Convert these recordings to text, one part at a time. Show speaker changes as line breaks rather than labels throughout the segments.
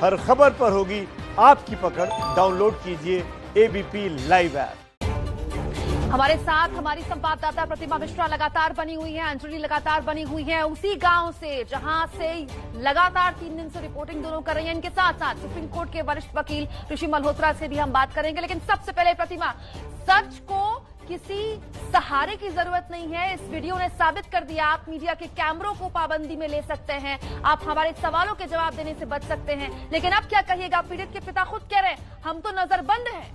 हर खबर पर होगी आपकी पकड़। डाउनलोड कीजिए एबीपी लाइव ऐप।
हमारे साथ हमारी संवाददाता प्रतिमा मिश्रा लगातार बनी हुई है, अंजलि लगातार बनी हुई है उसी गांव से जहां से लगातार 3 दिन से रिपोर्टिंग दोनों कर रही हैं। इनके साथ साथ सुप्रीम कोर्ट के वरिष्ठ वकील ऋषि मल्होत्रा से भी हम बात करेंगे। लेकिन सबसे पहले प्रतिमा, सच को किसी सहारे की जरूरत नहीं है। इस वीडियो ने साबित कर दिया आप मीडिया के कैमरों को पाबंदी में ले सकते हैं, आप हमारे सवालों के जवाब देने से बच सकते हैं। लेकिन अब क्या कहिएगा, पीड़ित के पिता खुद कह रहे हैं हम तो नजरबंद हैं।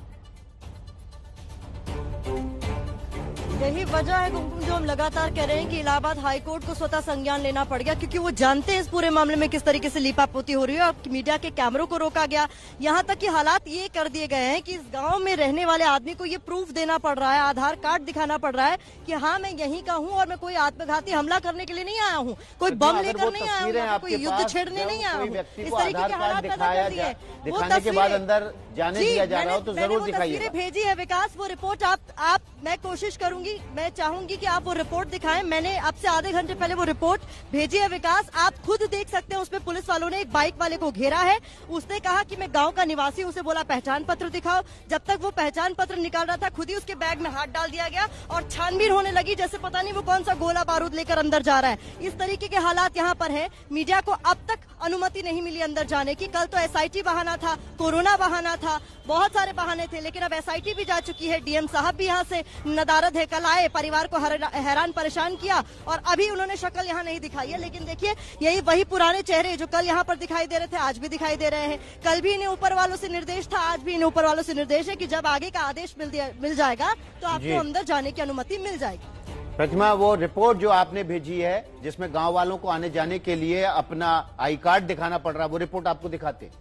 यही वजह है कुमकुम जो हम लगातार कह रहे हैं कि इलाहाबाद हाईकोर्ट को स्वतः संज्ञान लेना पड़ गया, क्योंकि वो जानते हैं इस पूरे मामले में किस तरीके से लीपापोती हो रही है और मीडिया के कैमरों को रोका गया। यहाँ तक कि हालात ये कर दिए गए हैं कि इस गांव में रहने वाले आदमी को ये प्रूफ देना पड़ रहा है, आधार कार्ड दिखाना पड़ रहा है कि हाँ मैं यहीं का हूँ और मैं कोई आत्मघाती हमला करने के लिए नहीं आया हूँ, कोई बम लेकर नहीं आया हूँ, कोई युद्ध छेड़ने नहीं आया हूँ। इस तरीके के हालात पैदा कर दिए। वो तस्वीरें भेजी है विकास, वो रिपोर्ट आप मैं कोशिश करूंगी, मैं चाहूंगी कि आप वो रिपोर्ट दिखाएं। मैंने आपसे आधे घंटे पहले वो रिपोर्ट भेजी है विकास, आप खुद देख सकते हैं। उसमें पुलिस वालों ने एक बाइक वाले को घेरा है, उसने कहा कि मैं गांव का निवासी, उसे बोला पहचान पत्र दिखाओ। जब तक वो पहचान पत्र निकाल रहा था खुद ही उसके बैग में हाथ डाल दिया गया और छानबीन होने लगी, जैसे पता नहीं वो कौन सा गोला बारूद लेकर अंदर जा रहा है। इस तरीके के हालात यहाँ पर है। मीडिया को अब तक अनुमति नहीं मिली अंदर जाने की। कल तो एसआईटी बहाना था, कोरोना बहाना था, बहुत सारे बहाने थे, लेकिन अब एसआईटी भी जा चुकी है। डीएम साहब भी यहाँ से नदारद है, कल आए, परिवार को हैरान परेशान किया और अभी उन्होंने शक्ल यहाँ नहीं दिखाई है। लेकिन देखिए यही वही पुराने चेहरे जो कल यहाँ पर दिखाई दे रहे थे आज भी दिखाई दे रहे हैं। कल भी इन्हें ऊपर वालों से निर्देश था, आज भी इन्हें ऊपर वालों से निर्देश है कि जब आगे का आदेश मिल जाएगा तो आपको अंदर जाने की अनुमति मिल जाएगी।
प्रतिमा, वो रिपोर्ट जो आपने भेजी है जिसमें गांव वालों को आने जाने के लिए अपना आई कार्ड दिखाना पड़ रहा है, वो रिपोर्ट आपको दिखाते हैं?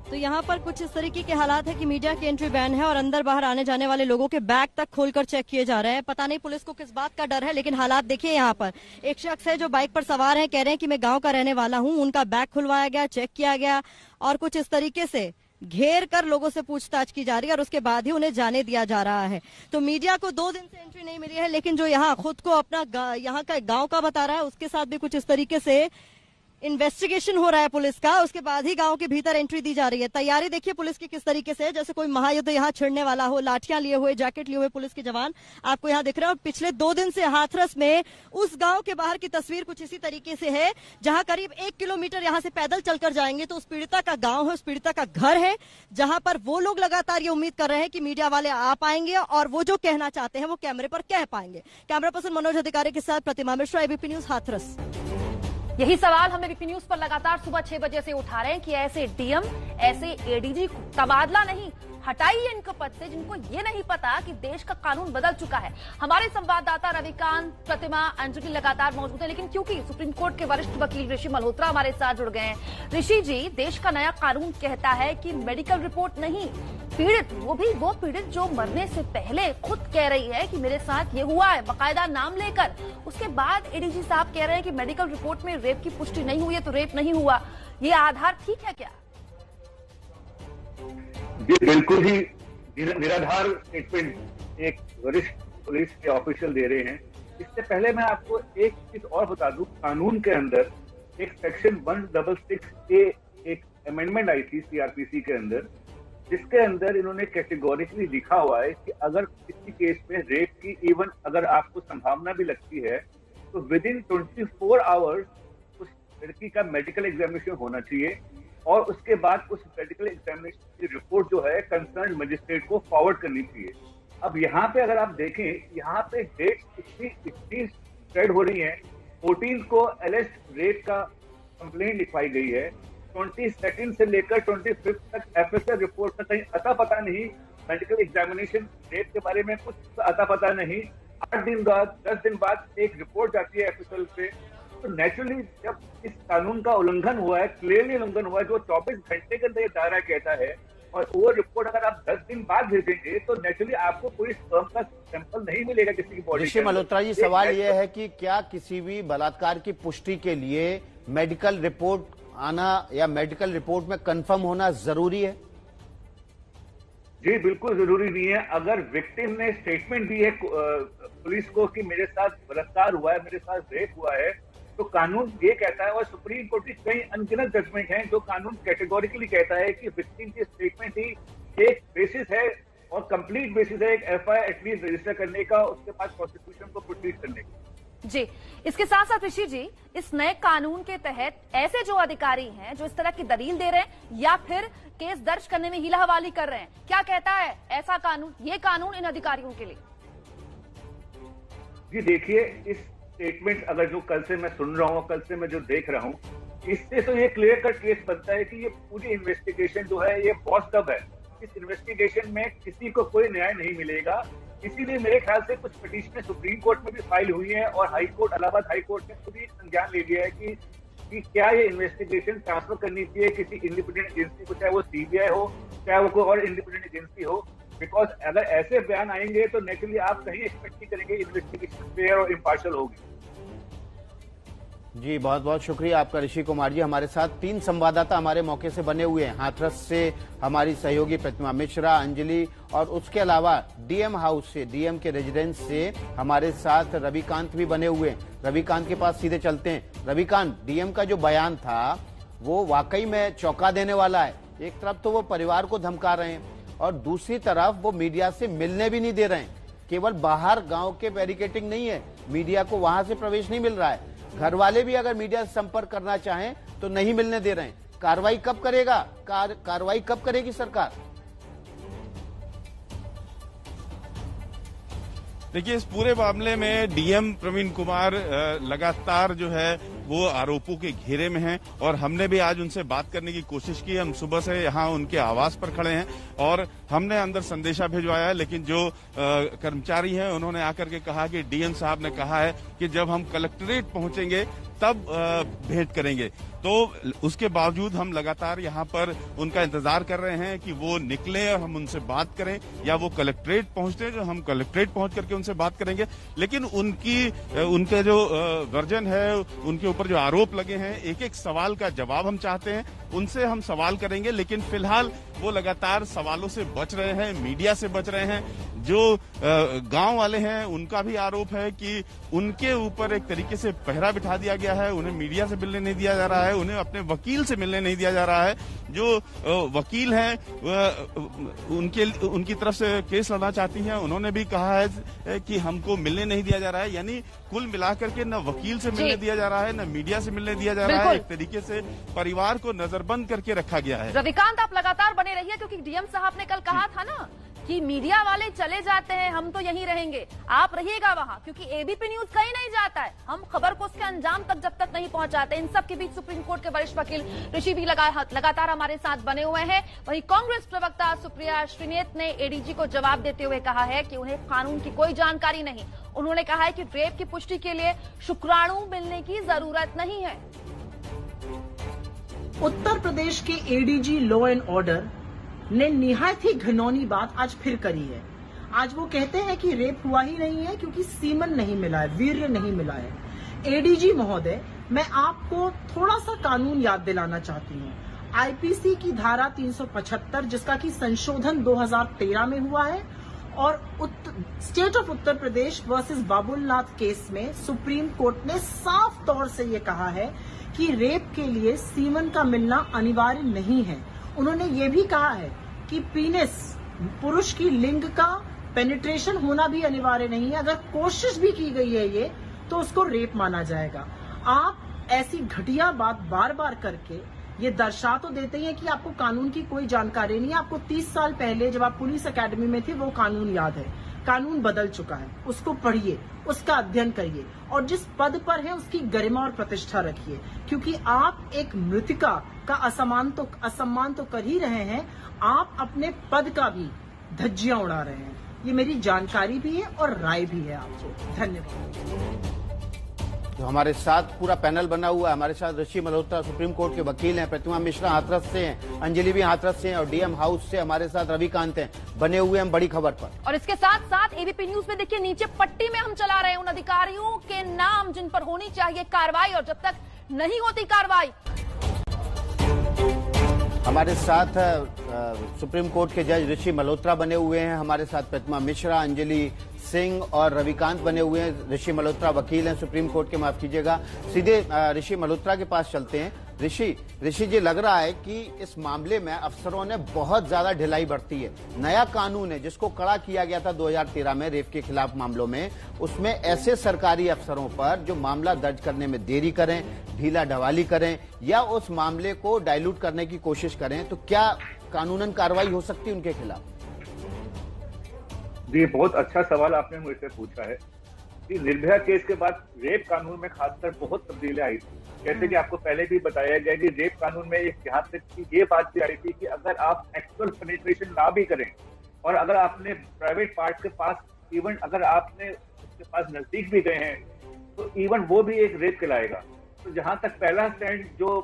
तो यहाँ पर कुछ इस तरीके के हालात है कि मीडिया की एंट्री बैन है और अंदर बाहर आने जाने वाले लोगों के बैग तक खोलकर चेक किए जा रहे हैं। पता नहीं पुलिस को किस बात का डर है, लेकिन हालात देखिए। यहाँ पर एक शख्स है जो बाइक पर सवार है, कह रहे हैं कि मैं गांव का रहने वाला हूँ। उनका बैग खुलवाया गया, चेक किया गया और कुछ इस तरीके से घेर कर लोगों से पूछताछ की जा रही है और उसके बाद ही उन्हें जाने दिया जा रहा है। तो मीडिया को 2 दिन से एंट्री नहीं मिली है, लेकिन जो यहाँ खुद को अपना यहाँ का गांव का बता रहा है उसके साथ भी कुछ इस तरीके से इन्वेस्टिगेशन हो रहा है पुलिस का, उसके बाद ही गांव के भीतर एंट्री दी जा रही है। तैयारी देखिए पुलिस की किस तरीके से है, जैसे कोई महायुद्ध यहाँ छिड़ने वाला हो। लाठियां लिए हुए, जैकेट लिए हुए पुलिस के जवान आपको यहाँ दिख रहे हैं। और पिछले 2 दिन से हाथरस में उस गांव के बाहर की तस्वीर कुछ इसी तरीके से है, जहां करीब 1 किलोमीटर यहाँ से पैदल चलकर जाएंगे तो उस पीड़िता का गाँव है, उस पीड़िता का घर है, जहां पर वो लोग लगातार ये उम्मीद कर रहे हैं कि मीडिया वाले आ पाएंगे और वो जो कहना चाहते हैं वो कैमरे पर कह पाएंगे। कैमरा पर्सन मनोज अधिकारी के साथ प्रतिमा मिश्रा, एबीपी न्यूज, हाथरस।
यही सवाल हम एबीपी न्यूज पर लगातार सुबह 6 बजे से उठा रहे हैं कि ऐसे डीएम, ऐसे एडीजी तबादला नहीं, हटाइए इनको पद से, जिनको ये नहीं पता कि देश का कानून बदल चुका है। हमारे संवाददाता रविकांत, प्रतिमा, अंजलि लगातार मौजूद है, लेकिन क्योंकि सुप्रीम कोर्ट के वरिष्ठ वकील ऋषि मल्होत्रा हमारे साथ जुड़ गए हैं। ऋषि जी, देश का नया कानून कहता है कि मेडिकल रिपोर्ट नहीं, पीड़ित, वो पीड़ित जो मरने से पहले खुद कह रही है कि मेरे साथ ये हुआ है, बाकायदा नाम लेकर। उसके बाद एडीजी साहब कह रहे हैं कि मेडिकल रिपोर्ट में रेप की पुष्टि नहीं हुई है तो रेप नहीं हुआ। ये आधार ठीक है क्या?
जी बिल्कुल ही निराधार स्टेटमेंट एक वरिष्ठ पुलिस के ऑफिशियल दे रहे हैं। इससे पहले मैं आपको एक चीज और बता दूं, कानून के अंदर एक सेक्शन 166A एक अमेंडमेंट आई थी सीआरपीसी के अंदर, जिसके अंदर इन्होंने कैटेगोरिकली लिखा हुआ है कि अगर किसी केस में रेप की इवन अगर आपको संभावना भी लगती है तो विद इन 24 आवर्स उस लड़की का मेडिकल एग्जामिनेशन होना चाहिए और उसके बाद उस मेडिकल एग्जामिनेशन की रिपोर्ट जो है कंसर्न मजिस्ट्रेट को फॉरवर्ड करनी चाहिए। अब यहाँ पे अगर आप देखें, यहाँ पे डेट इतनी स्प्रेड हो रही है। 14 को एलएस रेप का कंप्लेंट लिखवाई गई है, 22 से लेकर 25 तक एफएसआर रिपोर्ट का कहीं अता पता नहीं, मेडिकल एग्जामिनेशन रेप के बारे में कुछ अता पता नहीं। 8 दिन बाद 10 दिन बाद एक रिपोर्ट जाती है एफएसएल पे। तो नेचुरली जब इस कानून का उल्लंघन हुआ है, क्लियरली उल्लंघन हुआ है, जो 24 घंटे के अंदर ये दायरा कहता है, और वो रिपोर्ट अगर आप 10 दिन बाद भेजेंगे तो नेचुरली आपको कोई स्पर्म का सैंपल नहीं मिलेगा किसी की बॉडी।
ऋषि मल्होत्रा जी, सवाल यह है कि क्या किसी भी बलात्कार की पुष्टि के लिए मेडिकल रिपोर्ट आना या मेडिकल रिपोर्ट में कंफर्म होना जरूरी है?
जी बिल्कुल जरूरी नहीं है। अगर विक्टिम ने स्टेटमेंट दी है पुलिस को कि मेरे साथ बलात्कार हुआ है, मेरे साथ रेप हुआ है, तो कानून ये कहता है, और सुप्रीम कोर्ट की कई अनगिनत जजमेंट हैं जो कानून कैटेगोरिकली कहता है कि विक्टिम की स्टेटमेंट ही एक बेसिस है और कंप्लीट बेसिस है एक एफआईआर एटलीस्ट रजिस्टर करने का, उसके बाद प्रोसिक्यूशन को प्रोसीड करने का।
जी, इसके साथ साथ ऋषि जी, इस नए कानून के तहत ऐसे जो अधिकारी हैं जो इस तरह की दलील दे रहे हैं या फिर केस दर्ज करने में हीला हवाली कर रहे हैं, क्या कहता है ऐसा कानून, ये कानून इन अधिकारियों के लिए?
जी देखिए, इस स्टेटमेंट अगर जो कल से मैं सुन रहा हूँ, कल से मैं जो देख रहा हूँ, इससे तो ये क्लियर कट केस बनता है कि ये पूरी इन्वेस्टिगेशन जो है ये बॉस्ड अप है। इस इन्वेस्टिगेशन में किसी को कोई न्याय नहीं मिलेगा। इसीलिए मेरे ख्याल से कुछ पिटीशनें सुप्रीम कोर्ट में भी फाइल हुई हैं और high court, Allahabad high court ने खुद ही संज्ञान ले लिया है कि क्या ये इन्वेस्टिगेशन ट्रांसफर करनी चाहिए किसी इंडिपेंडेंट एजेंसी को, चाहे वो सीबीआई हो, चाहे वो कोई और इंडिपेंडेंट एजेंसी हो। बिकॉज अगर ऐसे बयान आएंगे तो नेचुरली आप कहीं एक्सपेक्ट नहीं करेंगे इन्वेस्टिगेशन फेयर और इम्पार्शियल होगी।
जी बहुत बहुत शुक्रिया आपका ऋषि कुमार जी। हमारे साथ 3 संवाददाता हमारे मौके से बने हुए हैं। हाथरस से हमारी सहयोगी प्रतिमा मिश्रा, अंजलि, और उसके अलावा डीएम हाउस से, डीएम के रेजिडेंस से हमारे साथ रविकांत भी बने हुए हैं। रविकांत के पास सीधे चलते हैं। रविकांत, डीएम का जो बयान था वो वाकई में चौंका देने वाला है। एक तरफ तो वो परिवार को धमका रहे हैं और दूसरी तरफ वो मीडिया से मिलने भी नहीं दे रहे हैं। केवल बाहर गांव के बैरिकेटिंग नहीं है, मीडिया को वहां से प्रवेश नहीं मिल रहा है। घर वाले भी अगर मीडिया से संपर्क करना चाहें तो नहीं मिलने दे रहे हैं। कार्रवाई कब करेगा, कार्रवाई कब करेगी सरकार?
देखिए, इस पूरे मामले में डीएम प्रवीण कुमार लगातार जो है वो आरोपों के घेरे में हैं और हमने भी आज उनसे बात करने की कोशिश की। हम सुबह से यहाँ उनके आवास पर खड़े हैं और हमने अंदर संदेशा भिजवाया है, लेकिन जो कर्मचारी हैं उन्होंने आकर के कहा कि डीएम साहब ने कहा है कि जब हम कलेक्ट्रेट पहुंचेंगे तब भेंट करेंगे। तो उसके बावजूद हम लगातार यहाँ पर उनका इंतजार कर रहे हैं कि वो निकले और हम उनसे बात करें, या वो कलेक्ट्रेट पहुंचते जो हम कलेक्ट्रेट पहुंच करके उनसे बात करेंगे। लेकिन उनके जो वर्जन है, उनके ऊपर जो आरोप लगे हैं, एक एक सवाल का जवाब हम चाहते हैं, उनसे हम सवाल करेंगे। लेकिन फिलहाल वो लगातार सवालों से बच रहे हैं, मीडिया से बच रहे हैं। जो गांव वाले हैं उनका भी आरोप है कि उनके ऊपर एक तरीके से पहरा बिठा दिया गया है, उन्हें मीडिया से मिलने नहीं दिया जा रहा है, उन्हें अपने वकील से मिलने नहीं दिया जा रहा है। जो वकील हैं उनकी तरफ से केस लड़ना चाहती हैं, उन्होंने भी कहा है कि हमको मिलने नहीं दिया जा रहा है। यानी कुल मिलाकर के न वकील से मिलने दिया जा रहा है, न मीडिया से मिलने दिया जा रहा है। एक तरीके से परिवार को नजरबंद करके रखा गया है।
रविकांत, आप लगातार बने रहिए क्योंकि डीएम साहब ने कल कहा था ना कि मीडिया वाले चले जाते हैं, हम तो यहीं रहेंगे, आप रहिएगा वहां, क्योंकि एबीपी न्यूज कहीं नहीं जाता है। हम खबर को उसके अंजाम तक जब तक नहीं पहुंचाते। इन सब के बीच सुप्रीम कोर्ट के वरिष्ठ वकील ऋषि भी लगातार हमारे साथ बने हुए हैं। वहीं कांग्रेस प्रवक्ता सुप्रिया श्रीनेत ने एडीजी को जवाब देते हुए कहा है कि उन्हें कानून की कोई जानकारी नहीं। उन्होंने कहा है कि रेप की पुष्टि के लिए शुक्राणु मिलने की जरूरत नहीं है।
उत्तर प्रदेश के एडीजी लॉ एंड ऑर्डर ने निहायत ही घिनौनी बात आज फिर करी है। आज वो कहते हैं कि रेप हुआ ही नहीं है क्योंकि सीमन नहीं मिला है, वीर्य नहीं मिला है। एडीजी महोदय, मैं आपको थोड़ा सा कानून याद दिलाना चाहती हूँ। आईपीसी की धारा 375 जिसका कि संशोधन 2013 में हुआ है, और state of Uttar Pradesh versus Babulnath case में सुप्रीम कोर्ट ने साफ तौर से ये कहा है कि रेप के लिए सीमन का मिलना अनिवार्य नहीं है। उन्होंने ये भी कहा है कि पीनिस, पुरुष की लिंग का पेनिट्रेशन होना भी अनिवार्य नहीं है। अगर कोशिश भी की गई है ये, तो उसको रेप माना जाएगा। आप ऐसी घटिया बात बार बार करके ये दर्शा तो देते हैं कि आपको कानून की कोई जानकारी नहीं है। आपको 30 साल पहले जब आप पुलिस एकेडमी में थे वो कानून याद है। कानून बदल चुका है, उसको पढ़िए, उसका अध्ययन करिए और जिस पद पर है उसकी गरिमा और प्रतिष्ठा रखिए, क्योंकि आप एक मृतिका का असम्मान तो कर ही रहे हैं, आप अपने पद का भी धज्जियां उड़ा रहे हैं। ये मेरी जानकारी भी है और राय भी है आपको। धन्यवाद।
तो हमारे साथ पूरा पैनल बना हुआ है। हमारे साथ ऋषि मल्होत्रा सुप्रीम कोर्ट के वकील हैं, प्रतिमा मिश्रा हाथरस से हैं, अंजलि भी हाथरस से हैं और डीएम हाउस से हमारे साथ रविकांत हैं। बने हुए हम बड़ी खबर पर।
और इसके साथ साथ एबीपी न्यूज में देखिए नीचे पट्टी में हम चला रहे हैं उन अधिकारियों के नाम जिन पर होनी चाहिए कार्रवाई, और जब तक नहीं होती कार्रवाई
हमारे साथ सुप्रीम कोर्ट के जज ऋषि मल्होत्रा बने हुए हैं, हमारे साथ प्रतिमा मिश्रा, अंजलि सिंह और रविकांत बने हुए हैं। ऋषि मल्होत्रा वकील हैं सुप्रीम कोर्ट के, माफ कीजिएगा। सीधे ऋषि मल्होत्रा के पास चलते हैं। ऋषि जी, लग रहा है कि इस मामले में अफसरों ने बहुत ज्यादा ढिलाई बरती है। नया कानून है जिसको कड़ा किया गया था 2013 में रेप के खिलाफ मामलों में, उसमें ऐसे सरकारी अफसरों पर जो मामला दर्ज करने में देरी करें, ढीला ढवाली करें या उस मामले को डाइल्यूट करने की कोशिश करें, तो क्या कानूनन कार्रवाई हो सकती है उनके खिलाफ?
जी, बहुत अच्छा सवाल आपने मुझसे पूछा है कि निर्भया केस के बाद रेप कानून में खासकर बहुत तब्दीलियां आई थी। जैसे कि आपको पहले भी बताया गया कि रेप कानून में एक यहाँ तक की ये बात भी आई थी कि अगर आप एक्चुअल पेनिट्रेशन ना भी करें और अगर आपने प्राइवेट पार्ट के पास, इवन अगर आपने उसके पास नजदीक भी गए हैं, तो इवन वो भी एक रेप कहलाएगा। तो जहां तक पहला स्टैंड जो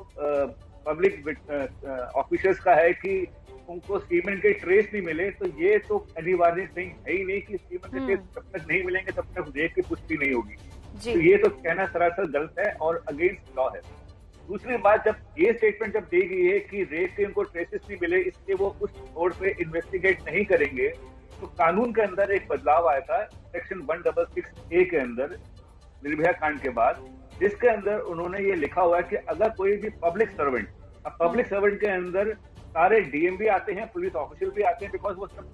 पब्लिक ऑफिसर्स का है कि उनको सीमेंट के ट्रेस नहीं मिले, तो ये तो अनिवार्य नहीं है ही नहीं कि सीमेंट के ट्रेस जब तक नहीं मिलेंगे तब तक रेप की पुष्टि नहीं होगी। तो ये तो कहना सरासर गलत है और अगेंस्ट लॉ है। दूसरी बात, जब ये स्टेटमेंट जब दी गई है कि रेप के उनको ट्रेसेस नहीं मिले इसलिए वो उस तौर पे इन्वेस्टिगेट नहीं करेंगे, तो कानून के अंदर एक बदलाव आया था सेक्शन 166A के अंदर निर्भया कांड के बाद, जिसके अंदर उन्होंने ये लिखा हुआ है कि अगर कोई भी पब्लिक सर्वेंट, अब पब्लिक सर्वेंट के अंदर सारे डीएम भी आते हैं, पुलिस ऑफिशियल भी आते हैं, बिकॉज वो सब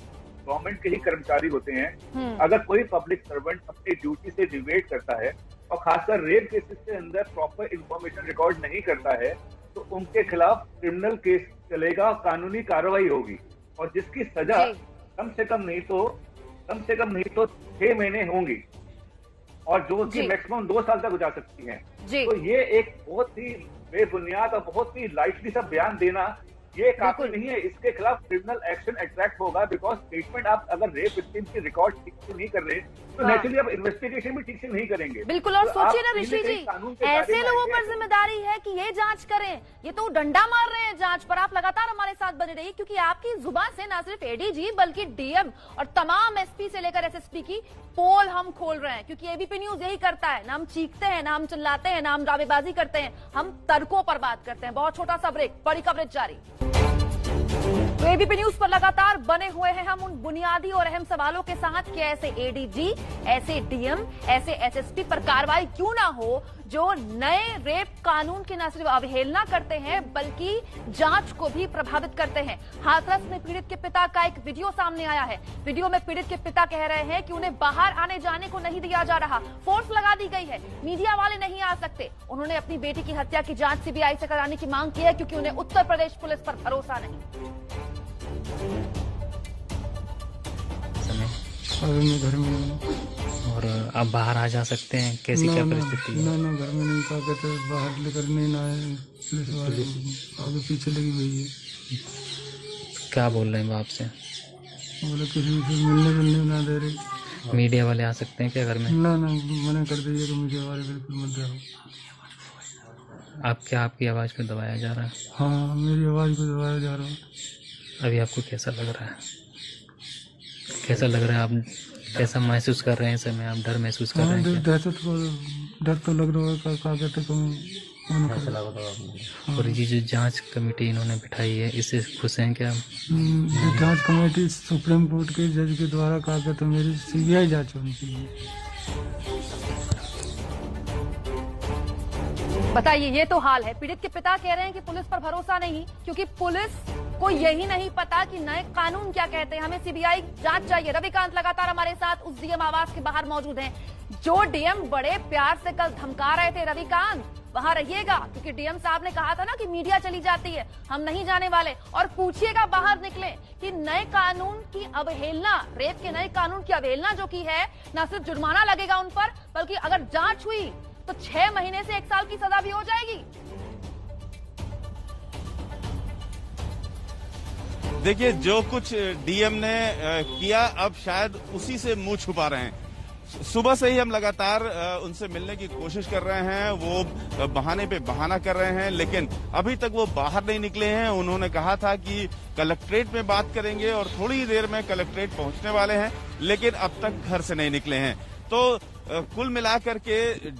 गवर्नमेंट के ही कर्मचारी होते हैं। अगर कोई पब्लिक सर्वेंट अपनी ड्यूटी से डिवेट करता है और खासकर रेप केसेस के अंदर प्रॉपर इंफॉर्मेशन रिकॉर्ड नहीं करता है, तो उनके खिलाफ क्रिमिनल केस चलेगा, कानूनी कार्रवाई होगी और जिसकी सजा कम से कम नहीं तो 6 महीने होंगी और जो कि मैक्सिमम 2 साल तक हो जा सकती है। तो ये एक बहुत ही बेबुनियाद और बहुत ही लाइटली सा बयान देना ये काफी नहीं है। इसके खिलाफ क्रिमिनल एक्शन अट्रैक्ट होगा, बिकॉज स्टेटमेंट आप अगर रेप विक्टिम की रिकॉर्ड ठीक से नहीं कर रहे तो नेचुरली आप इन्वेस्टिगेशन भी ठीक से नहीं करेंगे।
बिल्कुल, और सोचिए ना ऋषि जी, ऐसे लोगों पर जिम्मेदारी है कि ये जांच करें। ये तो डंडा मार रहे हैं जांच पर। आप लगातार हमारे साथ बने रहिए क्योंकि आपकी जुबान से न सिर्फ एडीजी बल्कि डीएम और तमाम एसपी से लेकर एसएसपी की पोल हम खोल रहे हैं, क्योंकि एबीपी न्यूज यही करता है। ना हम चीखते हैं, ना हम चिल्लाते हैं, ना हम दावेबाजी करते हैं, हम तर्कों पर बात करते हैं। बहुत छोटा सा ब्रेक, बड़ी कवरेज जारी। तो एबीपी न्यूज पर लगातार बने हुए हैं हम उन बुनियादी और अहम सवालों के साथ कि ऐसे एडीजी, ऐसे डीएम, ऐसे एसएसपी पर कार्रवाई क्यों ना हो जो नए रेप कानून की न सिर्फ अवहेलना करते हैं बल्कि जांच को भी प्रभावित करते हैं। हाथरस में पीड़ित के पिता का एक वीडियो सामने आया है। वीडियो में पीड़ित के पिता कह रहे हैं कि उन्हें बाहर आने जाने को नहीं दिया जा रहा, फोर्स लगा दी गई है, मीडिया वाले नहीं आ सकते। उन्होंने अपनी बेटी की हत्या की जांच सीबीआई से कराने की मांग की है क्योंकि उन्हें उत्तर प्रदेश पुलिस पर भरोसा नहीं।
अभी मैं घर में हूँ।
और आप बाहर आ जा सकते हैं, कैसी क्या परिस्थिति है?
ना घर में नहीं, कहा कहते बाहर लेकर नहीं ना आए, पुलिस वाले आगे पीछे लगी हुई है।
क्या बोल रहे हैं वो आपसे?
बोले किसी से मिलने ना दे रहे।
मीडिया वाले आ सकते हैं क्या घर में?
ना मना कर दीजिए कि मीडिया वाले बिल्कुल मत जाओ।
आपकी आवाज को दबाया जा रहा है?
हाँ, मेरी आवाज को दबाया जा रहा है।
अभी आपको कैसा लग रहा है? कैसा लग रहा है? आप कैसा महसूस कर रहे हैं? समय आप डर महसूस कर रहे हैं?
डर तो लग रहा है। क्या कहते तुम?
और ये जो जांच कमेटी इन्होंने बिठाई है, इससे खुश हैं क्या?
जांच कमेटी सुप्रीम कोर्ट के जज के द्वारा कहा कहते मेरी सीबीआई जांच होनी चाहिए।
बताइए, ये तो हाल है। पीड़ित के पिता कह रहे हैं कि पुलिस पर भरोसा नहीं क्योंकि पुलिस को यही नहीं पता कि नए कानून क्या कहते हैं, हमें सीबीआई जांच चाहिए। रविकांत लगातार हमारे साथ उस डीएम आवास के बाहर मौजूद हैं जो डीएम बड़े प्यार से कल धमका रहे थे। रविकांत, वहां रहिएगा क्योंकि डीएम साहब ने कहा था ना कि मीडिया चली जाती है, हम नहीं जाने वाले। और पूछिएगा बाहर निकले कि नए कानून की अवहेलना, रेप के नए कानून की अवहेलना जो की है, न सिर्फ जुर्माना लगेगा उन पर बल्कि अगर जांच हुई तो 6 महीने से 1 साल की सजा भी हो जाएगी।
देखिए, जो कुछ डीएम ने किया अब शायद उसी से मुंह छुपा रहे हैं। सुबह से ही हम लगातार उनसे मिलने की कोशिश कर रहे हैं, वो बहाने पे बहाना कर रहे हैं, लेकिन अभी तक वो बाहर नहीं निकले हैं। उन्होंने कहा था कि कलेक्ट्रेट में बात करेंगे और थोड़ी ही देर में कलेक्ट्रेट पहुंचने वाले हैं, लेकिन अब तक घर से नहीं निकले हैं। तो कुल मिलाकर के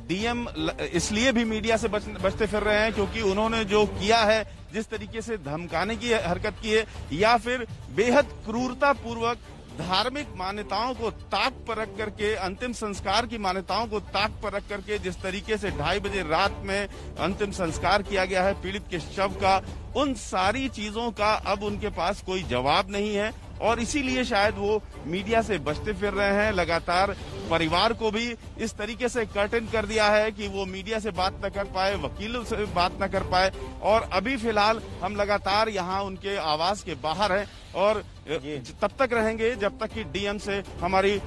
डीएम इसलिए भी मीडिया से बचते फिर रहे हैं क्योंकि उन्होंने जो किया है जिस तरीके से धमकाने की हरकत की है, या फिर बेहद क्रूरता पूर्वक धार्मिक मान्यताओं को ताक पर रख करके, अंतिम संस्कार की मान्यताओं को ताक पर रख करके जिस तरीके से 2:30 बजे रात में अंतिम संस्कार किया गया है पीड़ित के शव का, उन सारी चीजों का अब उनके पास कोई जवाब नहीं है और इसीलिए शायद वो मीडिया से बचते फिर रहे हैं। लगातार परिवार को भी इस तरीके से कर्टन कर दिया है कि वो मीडिया से बात न कर पाए, वकीलों से बात न कर पाए, और अभी फिलहाल हम लगातार यहाँ उनके आवास के बाहर हैं और तब तक रहेंगे जब तक कि डीएम से हमारी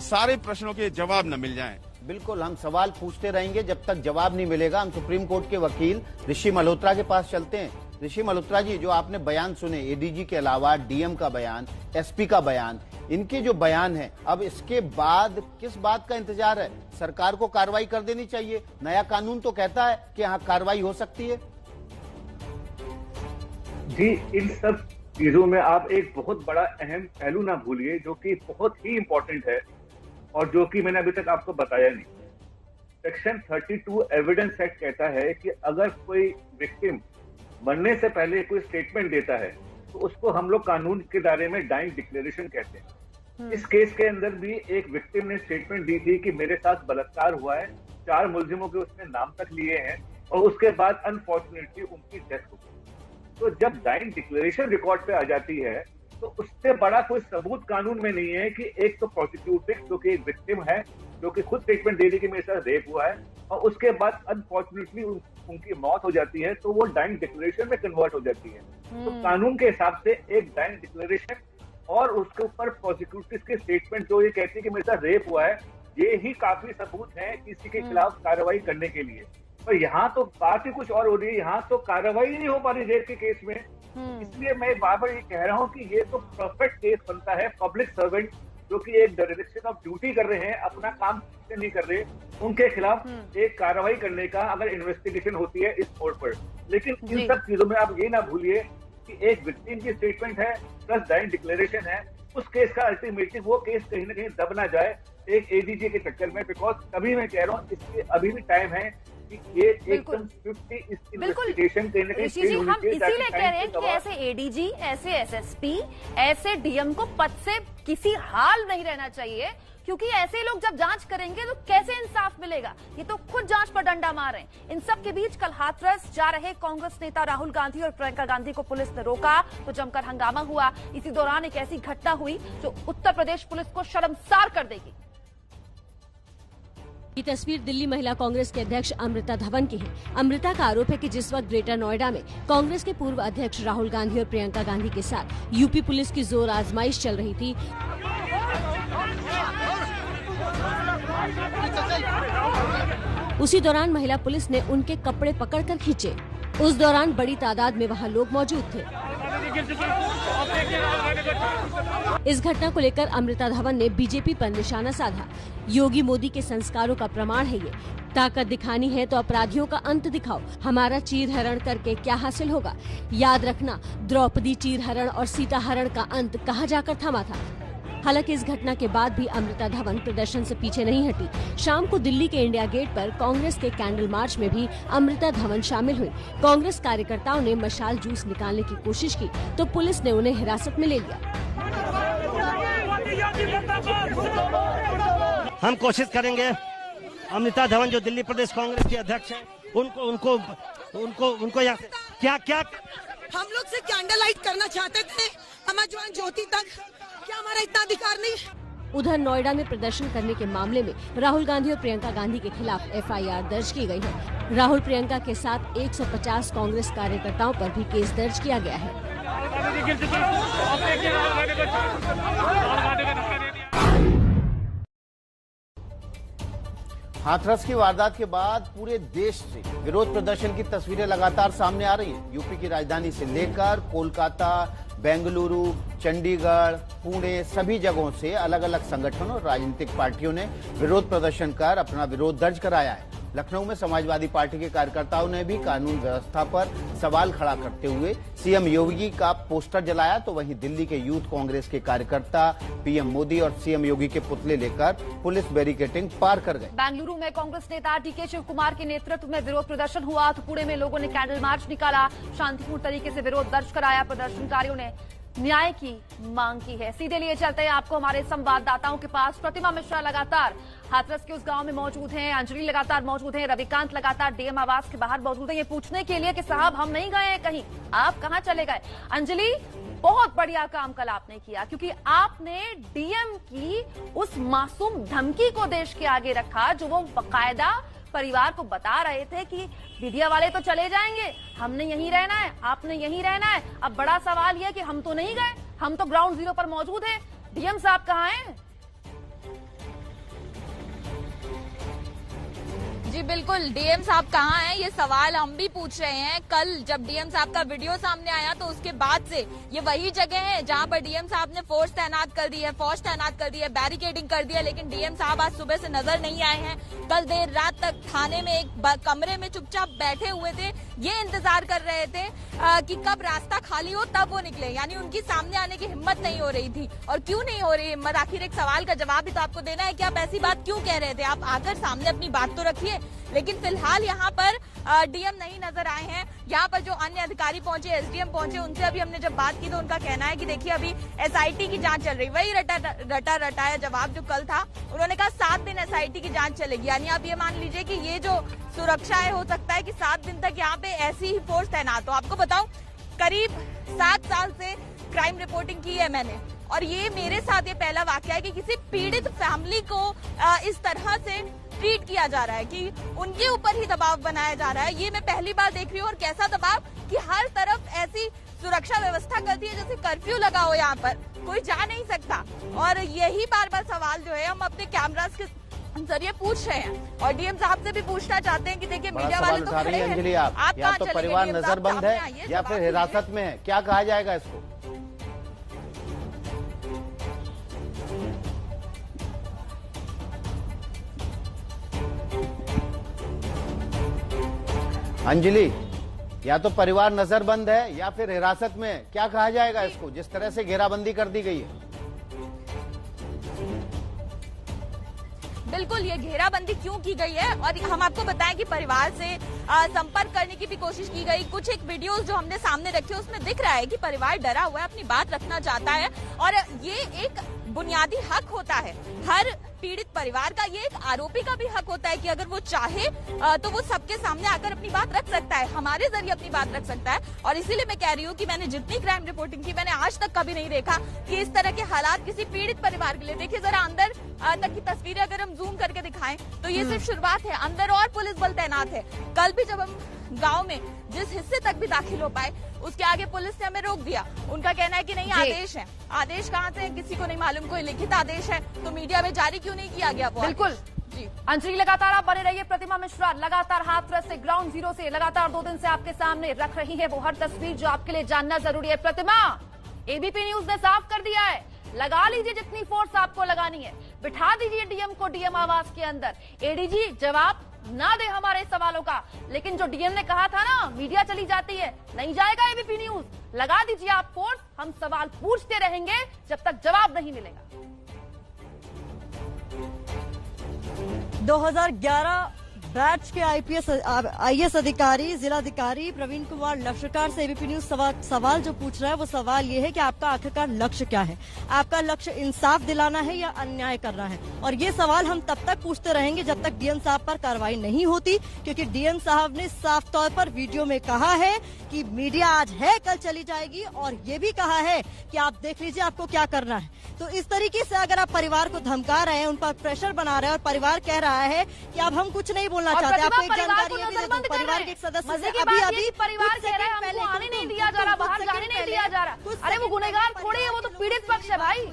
सारे प्रश्नों के जवाब न मिल जाएं।
बिल्कुल, हम सवाल पूछते रहेंगे जब तक जवाब नहीं मिलेगा। हम सुप्रीम कोर्ट के वकील ऋषि मल्होत्रा के पास चलते हैं। ऋषि मल्होत्रा जी, जो आपने बयान सुने, एडीजी के अलावा डीएम का बयान, एसपी का बयान, इनके जो बयान है, अब इसके बाद किस बात का इंतजार है? सरकार को कार्रवाई कर देनी चाहिए। नया कानून तो कहता है कि यहाँ कार्रवाई हो सकती है।
जी, इन सब चीजों में आप एक बहुत बड़ा अहम पहलू ना भूलिए जो कि बहुत ही इंपॉर्टेंट है और जो कि मैंने अभी तक आपको बताया नहीं। सेक्शन 32 एविडेंस एक्ट कहता है कि अगर कोई विक्टिम मरने से पहले कोई स्टेटमेंट देता है तो उसको हम लोग कानून के दायरे में डाइंग डिक्लेरेशन कहते हैं। इस केस के अंदर भी एक विक्टिम ने स्टेटमेंट दी थी कि मेरे साथ बलात्कार हुआ है, 4 मुलजिमों के उसने नाम तक लिए हैं और उसके बाद अनफॉर्चुनेटली उनकी डेथ हो गई। तो जब डाइंग डिक्लेरेशन रिकॉर्ड पे आ जाती है तो उससे बड़ा कोई सबूत कानून में नहीं है कि एक तो प्रोसिक्यूटर जो कि एक विक्टिम है, जो कि खुद स्टेटमेंट दे रही कि मेरे साथ रेप हुआ है, और उसके बाद अनफॉर्चुनेटली उनकी मौत हो जाती है तो वो डाइंग डिक्लेरेशन में कन्वर्ट हो जाती है। तो कानून के हिसाब से एक डाइंग डिक्लेरेशन और उसके ऊपर प्रोसिक्यूटर के स्टेटमेंट जो ये कहती है कि मेरे साथ रेप हुआ है, ये ही काफी सबूत है किसी के खिलाफ कार्रवाई करने के लिए। पर यहाँ तो बात ही कुछ और हो रही है, यहाँ तो कार्रवाई नहीं हो पा रही रेप के केस में। इसलिए मैं बार बार ये कह रहा हूँ कि ये तो परफेक्ट केस बनता है। पब्लिक सर्वेंट जो कि एक डायरेक्शन ऑफ ड्यूटी कर रहे हैं, अपना काम से नहीं कर रहे, उनके खिलाफ एक कार्रवाई करने का अगर इन्वेस्टिगेशन होती है इस मोड पर। लेकिन इन सब चीजों में आप ये ना भूलिए कि एक विक्टिम की स्टेटमेंट है प्लस डाइंग डिक्लेरेशन है, उस केस का अल्टीमेटली वो केस कहीं ना कहीं दब ना जाए एक एडीजी के चक्कर में। बिकॉज तभी मैं कह रहा हूँ इसके अभी भी टाइम है कि ये एकदम 50 इन्वेस्टिगेशन कहीं ना कहीं
ऋषि जी, हम इसीलिए कह रहे हैं कि ऐसे एडीजी, ऐसे एसएसपी, ऐसे डीएम को पद से किसी हाल नहीं रहना चाहिए, क्योंकि ऐसे लोग जब जांच करेंगे तो कैसे इंसाफ मिलेगा? ये तो खुद जांच पर डंडा मार रहे हैं। इन सब के बीच कल हाथरस जा रहे कांग्रेस नेता राहुल गांधी और प्रियंका गांधी को पुलिस ने रोका तो जमकर हंगामा हुआ। इसी दौरान एक ऐसी घटना हुई जो उत्तर प्रदेश पुलिस को शर्मसार कर देगी।
ये तस्वीर दिल्ली महिला कांग्रेस के अध्यक्ष अमृता धवन की है। अमृता का आरोप है कि जिस वक्त ग्रेटर नोएडा में कांग्रेस के पूर्व अध्यक्ष राहुल गांधी और प्रियंका गांधी के साथ यूपी पुलिस की जोर आजमाइश चल रही थी, उसी दौरान महिला पुलिस ने उनके कपड़े पकड़कर खींचे। उस दौरान बड़ी तादाद में वहां लोग मौजूद थे। इस घटना को लेकर अमृता धवन ने बीजेपी पर निशाना साधा। योगी मोदी के संस्कारों का प्रमाण है ये। ताकत दिखानी है तो अपराधियों का अंत दिखाओ। हमारा चीर हरण करके क्या हासिल होगा? याद रखना, द्रौपदी चीर हरण और सीता हरण का अंत कहाँ जाकर थमा था। हालांकि इस घटना के बाद भी अमृता धवन प्रदर्शन से पीछे नहीं हटी। शाम को दिल्ली के इंडिया गेट पर कांग्रेस के कैंडल मार्च में भी अमृता धवन शामिल हुई। कांग्रेस कार्यकर्ताओं ने मशाल जूस निकालने की कोशिश की तो पुलिस ने उन्हें हिरासत में ले लिया।
हम कोशिश करेंगे अमृता धवन जो दिल्ली प्रदेश कांग्रेस के अध्यक्ष हैं, उनको यहाँ क्या
हम लोग से कैंडल लाइट करना चाहते थे अमर जवान ज्योति तक, क्या हमारा इतना अधिकार नहीं?
उधर नोएडा में प्रदर्शन करने के मामले में राहुल गांधी और प्रियंका गांधी के खिलाफ एफआईआर दर्ज की गई है। राहुल प्रियंका के साथ 150 कांग्रेस कार्यकर्ताओं पर भी केस दर्ज किया गया है।
हाथरस की वारदात के बाद पूरे देश से विरोध प्रदर्शन की तस्वीरें लगातार सामने आ रही हैं। यूपी की राजधानी से लेकर कोलकाता, बेंगलुरु, चंडीगढ़, पुणे, सभी जगहों से अलग अलग संगठनों और राजनीतिक पार्टियों ने विरोध प्रदर्शन कर अपना विरोध दर्ज कराया है। लखनऊ में समाजवादी पार्टी के कार्यकर्ताओं ने भी कानून व्यवस्था पर सवाल खड़ा करते हुए सीएम योगी का पोस्टर जलाया, तो वहीं दिल्ली के यूथ कांग्रेस के कार्यकर्ता पीएम मोदी और सीएम योगी के पुतले लेकर पुलिस बैरिकेडिंग पार कर गए।
बेंगलुरु में कांग्रेस नेता डीके शिव कुमार के नेतृत्व में विरोध प्रदर्शन हुआ, तो पुणे में लोगों ने कैंडल मार्च निकाला, शांतिपूर्ण तरीके से विरोध दर्ज कराया। प्रदर्शनकारियों ने न्याय की मांग की है। सीधे लिए चलते हैं आपको हमारे संवाददाताओं के पास। प्रतिमा मिश्रा लगातार हाथरस के उस गांव में मौजूद हैं, अंजलि लगातार मौजूद हैं, रविकांत लगातार डीएम आवास के बाहर मौजूद हैं, ये पूछने के लिए कि साहब हम नहीं गए हैं कहीं, आप कहां चले गए। अंजलि, बहुत बढ़िया काम कल आपने किया, क्योंकि आपने डीएम की उस मासूम धमकी को देश के आगे रखा, जो वो बाकायदा परिवार को बता रहे थे कि मीडिया वाले तो चले जाएंगे, हमने यहीं रहना है, आपने यहीं रहना है। अब बड़ा सवाल यह कि हम तो नहीं गए, हम तो ग्राउंड जीरो पर मौजूद हैं, डीएम साहब कहाँ हैं?
जी बिल्कुल, डीएम साहब कहाँ हैं, ये सवाल हम भी पूछ रहे हैं। कल जब डीएम साहब का वीडियो सामने आया तो उसके बाद से ये वही जगह है जहाँ पर डीएम साहब ने फोर्स तैनात कर दी है, फौज तैनात कर दी है, बैरिकेडिंग कर दिया, लेकिन डीएम साहब आज सुबह से नजर नहीं आए हैं। कल देर रात तक थाने में एक कमरे में चुपचाप बैठे हुए थे, ये इंतजार कर रहे थे कि कब रास्ता खाली हो तब वो निकले, यानी उनकी सामने आने की हिम्मत नहीं हो रही थी। और क्यों नहीं हो रही हिम्मत, आखिर एक सवाल का जवाब भी तो आपको देना है कि आप ऐसी बात क्यों कह रहे थे, आप आकर सामने अपनी बात तो रखिए। लेकिन फिलहाल यहाँ पर डीएम नहीं नजर आए हैं। यहाँ पर जो अन्य अधिकारी पहुंचे, एसडीएम पहुंचे, उनसे अभी हमने जब बात की तो उनका कहना है कि देखिए अभी एसआईटी की जांच चल रही, वही रटाया जवाब जो कल था। उन्होंने कहा 7 दिन एसआईटी की जांच चलेगी, यानी आप ये मान लीजिए कि ये जो सुरक्षा है, हो सकता है कि 7 दिन तक यहाँ पे ऐसी ही फोर्स तैनात हो। आपको बताऊं, करीब 7 साल से क्राइम रिपोर्टिंग की है मैंने, और ये मेरे साथ ये पहला वाकया है कि किसी पीड़ित फैमिली को इस तरह से ट्रीट किया जा रहा है कि उनके ऊपर ही दबाव बनाया जा रहा है। ये मैं पहली बार देख रही हूँ, और कैसा दबाव कि हर तरफ ऐसी सुरक्षा व्यवस्था कर दी है जैसे कर्फ्यू लगा हो, यहाँ पर कोई जा नहीं सकता। और यही बार बार सवाल जो है हम अपने कैमरास के जरिए पूछ रहे हैं, और डीएम साहब से भी पूछना चाहते हैं कि देखिए मीडिया वाले तो खड़े हैं,
अंजलि आप या तो परिवार नजरबंद है या फिर हिरासत में है, क्या कहा जाएगा इसको? अंजलि, या तो परिवार नजरबंद है या फिर हिरासत में, क्या कहा जाएगा इसको, जिस तरह से घेराबंदी कर दी गई है?
बिल्कुल, ये घेराबंदी क्यों की गई है, और हम आपको बताएं कि परिवार से संपर्क करने की भी कोशिश की गई। कुछ एक वीडियोस जो हमने सामने रखे उसमें दिख रहा है कि परिवार डरा हुआ है, अपनी बात रखना चाहता है, और ये एक बुनियादी हक होता है हर पीड़ित परिवार का। ये एक आरोपी का भी हक होता है कि अगर वो चाहे तो वो सबके सामने आकर अपनी बात रख सकता है, हमारे जरिए अपनी बात रख सकता है। और इसीलिए मैं कह रही हूँ कि मैंने जितनी क्राइम रिपोर्टिंग की, मैंने आज तक कभी नहीं देखा कि इस तरह के हालात किसी पीड़ित परिवार के लिए। देखिए जरा अंदर तक की तस्वीरें अगर हम जूम करके दिखाएं तो ये सिर्फ शुरुआत है, अंदर और पुलिस बल तैनात है। कल भी जब हम गांव में जिस हिस्से तक भी दाखिल हो पाए, उसके आगे पुलिस ने हमें रोक दिया। उनका कहना है कि नहीं, आदेश है। आदेश कहाँ से है किसी को नहीं मालूम, कोई लिखित आदेश है तो मीडिया में जारी क्यों नहीं किया गया वो?
बिल्कुल जी। अंजलि, लगातार आप बने रहिए। प्रतिमा मिश्रा लगातार हाथरस से, ग्राउंड जीरो से लगातार 2 दिन से आपके सामने रख रही है वो हर तस्वीर जो आपके लिए जानना जरूरी है। प्रतिमा, एबीपी न्यूज ने साफ कर दिया है, लगा लीजिए जितनी फोर्स आपको लगानी है, बिठा दीजिए डीएम को डीएम आवास के अंदर, एडीजी जवाब ना दे हमारे सवालों का। लेकिन जो डीएम ने कहा था ना, मीडिया चली जाती है, नहीं जाएगा एबीपी न्यूज, लगा दीजिए आप फोर्स, हम सवाल पूछते रहेंगे जब तक जवाब नहीं मिलेगा।
2011 बैच के आईएएस अधिकारी जिलाधिकारी प्रवीण कुमार लक्षकार से एबीपी न्यूज सवाल जो पूछ रहा है वो सवाल ये है कि आपका आखिरकार लक्ष्य क्या है? आपका लक्ष्य इंसाफ दिलाना है या अन्याय करना है? और ये सवाल हम तब तक पूछते रहेंगे जब तक डीएम साहब पर कार्रवाई नहीं होती, क्योंकि डीएम साहब ने साफ तौर पर वीडियो में कहा है कि मीडिया आज है कल चली जाएगी, और ये भी कहा है कि आप देख लीजिए आपको क्या करना है। तो इस तरीके से अगर आप परिवार को धमका रहे हैं, उन पर प्रेशर बना रहे हैं, और परिवार कह रहा है कि अब हम कुछ नहीं बोलना चाहते, आपको एक जानकारी ये भी दे दूं, परिवार के एक सदस्य से अभी
परिवार कह रहा है हमको आने नहीं दिया जा रहा, बाहर जाने नहीं दिया जा रहा। अरे वो गुनहगार थोड़ी है, वो तो पीड़ित पक्ष है भाई।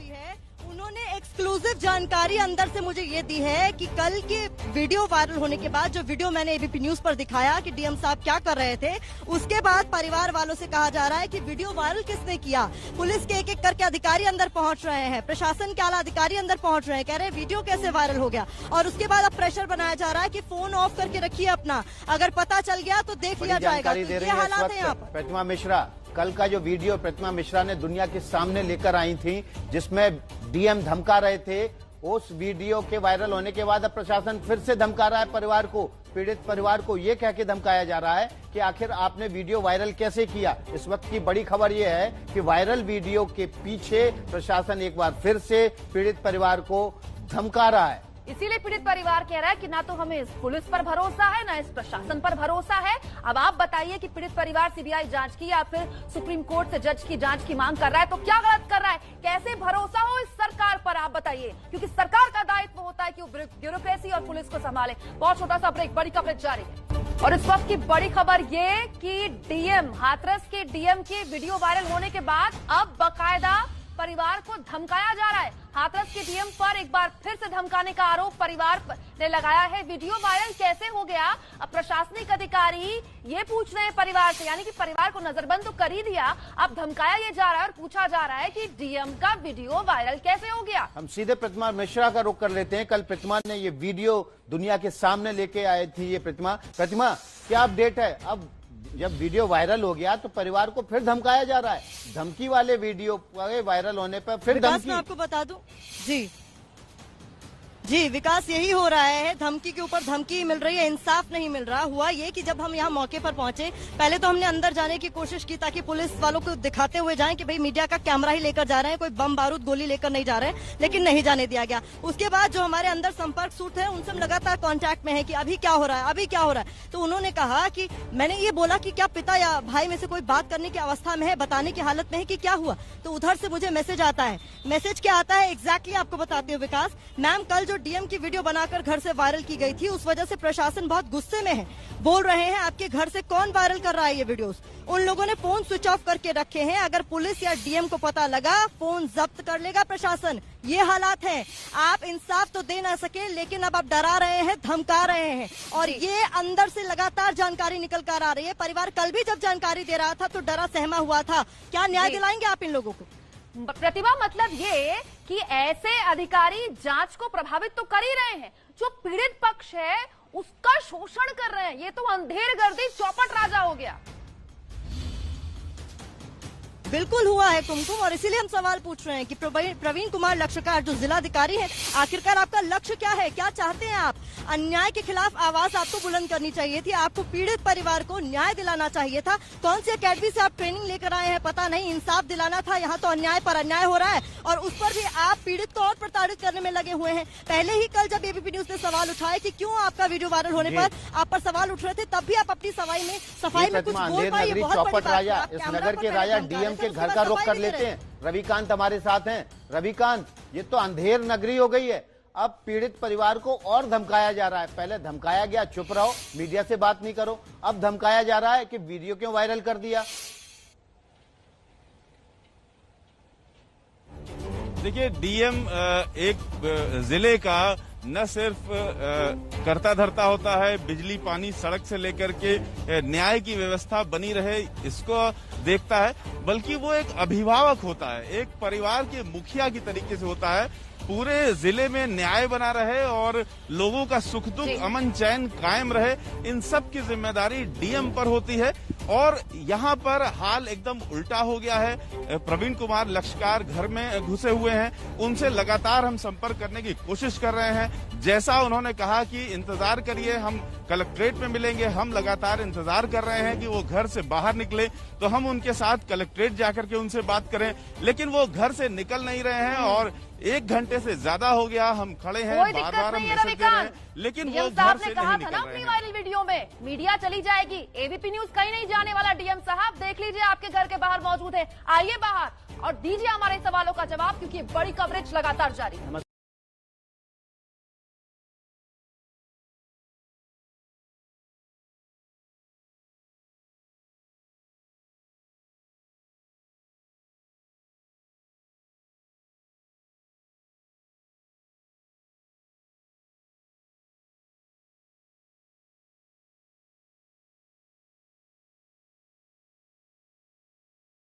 उन्होंने एक्सक्लूसिव जानकारी अंदर से मुझे ये दी है कि कल के वीडियो वायरल होने के बाद, जो वीडियो मैंने एबीपी न्यूज पर दिखाया कि डीएम साहब क्या कर रहे थे, उसके बाद परिवार वालों से कहा जा रहा है कि वीडियो वायरल किसने किया। पुलिस के एक एक करके अधिकारी अंदर पहुंच रहे हैं, प्रशासन के आला अधिकारी अंदर पहुंच रहे हैं, कह रहे हैं वीडियो कैसे वायरल हो गया। और उसके बाद अब प्रेशर बनाया जा रहा है कि फोन ऑफ करके रखिए अपना, अगर पता चल गया तो देख लिया जाएगा। तो ये हालात है यहाँ पर।
प्रतिमा मिश्रा, कल का जो वीडियो प्रतिमा मिश्रा ने दुनिया के सामने लेकर आई थी, जिसमें डीएम धमका रहे थे, उस वीडियो के वायरल होने के बाद अब प्रशासन फिर से धमका रहा है परिवार को, पीड़ित परिवार को ये कह के धमकाया जा रहा है कि आखिर आपने वीडियो वायरल कैसे किया। इस वक्त की बड़ी खबर ये है कि वायरल वीडियो के पीछे प्रशासन एक बार फिर से पीड़ित परिवार को धमका रहा है।
इसीलिए पीड़ित परिवार कह रहा है कि ना तो हमें इस पुलिस पर भरोसा है, ना इस प्रशासन पर भरोसा है। अब आप बताइए कि पीड़ित परिवार सीबीआई जांच की या फिर सुप्रीम कोर्ट से जज की जांच की मांग कर रहा है, तो क्या गलत कर रहा है? कैसे भरोसा हो इस सरकार पर, आप बताइए, क्योंकि सरकार का दायित्व होता है कि वो ब्यूरोक्रेसी और पुलिस को संभाले। बहुत छोटा सा ब्रेक, बड़ी कवरेज जारी है। और इस वक्त की बड़ी खबर ये कि डीएम, हाथरस के डीएम के वीडियो वायरल होने के बाद अब बाकायदा परिवार को धमकाया जा रहा है। हाथरस के डीएम पर एक बार फिर से धमकाने का आरोप परिवार ने लगाया है। वीडियो वायरल कैसे हो गया, अब प्रशासनिक अधिकारी ये पूछ रहे हैं परिवार से, यानी कि परिवार को नजरबंद तो कर ही दिया, अब धमकाया ये जा रहा है और पूछा जा रहा है कि डीएम का वीडियो वायरल कैसे हो गया।
हम सीधे प्रतिमा मिश्रा का रुख कर लेते हैं। कल प्रतिमा ने ये वीडियो दुनिया के सामने लेके आए थी। ये प्रतिमा क्या अपडेट है? अब जब वीडियो वायरल हो गया तो परिवार को फिर धमकाया जा रहा है, धमकी वाले वीडियो वायरल होने पर फिर धमकी।
मैं आपको बता दूं जी विकास, यही हो रहा है, धमकी के ऊपर धमकी मिल रही है, इंसाफ नहीं मिल रहा। हुआ ये कि जब हम यहाँ मौके पर पहुंचे, पहले तो हमने अंदर जाने की कोशिश की ताकि पुलिस वालों को दिखाते हुए जाएं कि भाई मीडिया का कैमरा ही लेकर जा रहे हैं, कोई बम बारूद गोली लेकर नहीं जा रहे हैं, लेकिन नहीं जाने दिया गया। उसके बाद जो हमारे अंदर संपर्क सूत्र है, उनसे हम लगातार कॉन्टैक्ट में है कि अभी क्या हो रहा है, अभी क्या हो रहा है। तो उन्होंने कहा कि मैंने ये बोला कि क्या पिता या भाई में से कोई बात करने की अवस्था में है, बताने की हालत में है कि क्या हुआ। तो उधर से मुझे मैसेज आता है। मैसेज क्या आता है एग्जैक्टली आपको बताती हूँ विकास। मैम, कल जो डीएम की वीडियो बनाकर घर से वायरल की गई थी, उस वजह से प्रशासन बहुत गुस्से में है। बोल रहे हैं आपके घर से कौन वायरल कर रहा है ये वीडियोस। उन लोगों ने फोन स्विच ऑफ करके रखे हैं, अगर पुलिस या डीएम को पता लगा फोन जब्त कर लेगा प्रशासन। ये हालात हैं। आप इंसाफ तो दे ना सके, लेकिन अब आप डरा रहे हैं, धमका रहे हैं, और ये अंदर से लगातार जानकारी निकल कर आ रही है। परिवार कल भी जब जानकारी दे रहा था तो डरा सहमा हुआ था। क्या न्याय दिलाएंगे आप इन लोगों को?
प्रतिभा, मतलब ये कि ऐसे अधिकारी जांच को प्रभावित तो कर ही रहे हैं, जो पीड़ित पक्ष है उसका शोषण कर रहे हैं। ये तो अंधेर गर्दी चौपट राजा हो गया।
बिल्कुल हुआ है कुमकुम, और इसीलिए हम सवाल पूछ रहे हैं कि प्रवीण कुमार लक्षकार जो जिलाधिकारी हैं, आखिरकार आपका लक्ष्य क्या है, क्या चाहते हैं आप? अन्याय के खिलाफ आवाज आपको बुलंद करनी चाहिए थी, आपको पीड़ित परिवार को न्याय दिलाना चाहिए था। कौन सी अकेडमी से आप ट्रेनिंग लेकर आए हैं पता नहीं, इंसाफ दिलाना था। यहाँ तो अन्याय पर अन्याय हो रहा है, और उस पर भी आप पीड़ित को और प्रताड़ित करने में लगे हुए हैं। पहले ही कल जब एबीपी न्यूज ने सवाल उठाए कि क्यों आपका वीडियो वायरल होने पर आप पर सवाल उठ रहे थे, तब भी आप अपनी सफाई में कुछ बोल पाए।
चौपट राजा, इस नगर के राजा डीएम के घर का रुख कर लेते हैं। रविकांत हमारे साथ हैं। रविकांत, ये तो अंधेर नगरी हो गई है, अब पीड़ित परिवार को और धमकाया जा रहा है। पहले धमकाया गया चुप रहो, मीडिया से बात नहीं करो, अब धमकाया जा रहा है कि वीडियो क्यों वायरल कर दिया।
देखिए, डीएम एक जिले का न सिर्फ करता धरता होता है, बिजली पानी सड़क से लेकर के न्याय की व्यवस्था बनी रहे इसको देखता है, बल्कि वो एक अभिभावक होता है, एक परिवार के मुखिया की तरीके से होता है। पूरे जिले में न्याय बना रहे और लोगों का सुख दुख, अमन चैन कायम रहे, इन सब की जिम्मेदारी डीएम पर होती है। और यहाँ पर हाल एकदम उल्टा हो गया है। प्रवीण कुमार लक्षकार घर में घुसे हुए हैं, उनसे लगातार हम संपर्क करने की कोशिश कर रहे हैं। जैसा उन्होंने कहा कि इंतजार करिए, हम कलेक्ट्रेट में मिलेंगे, हम लगातार इंतजार कर रहे हैं कि वो घर से बाहर निकले तो हम उनके साथ कलेक्ट्रेट जाकर के उनसे बात करें, लेकिन वो घर से निकल नहीं रहे हैं। और 1 घंटे से ज्यादा हो गया हम खड़े हैं, बार-बार हम मैसेज दे रहे हैं, लेकिन वो घर से नहीं निकल रहे हैं।
वायरल वीडियो में मीडिया चली जाएगी, एबीपी न्यूज कहीं नहीं जाने वाला। डीएम साहब देख लीजिए, आपके घर के बाहर मौजूद है, आइए बाहर और दीजिए हमारे सवालों का जवाब, क्योंकि बड़ी कवरेज लगातार जारी है।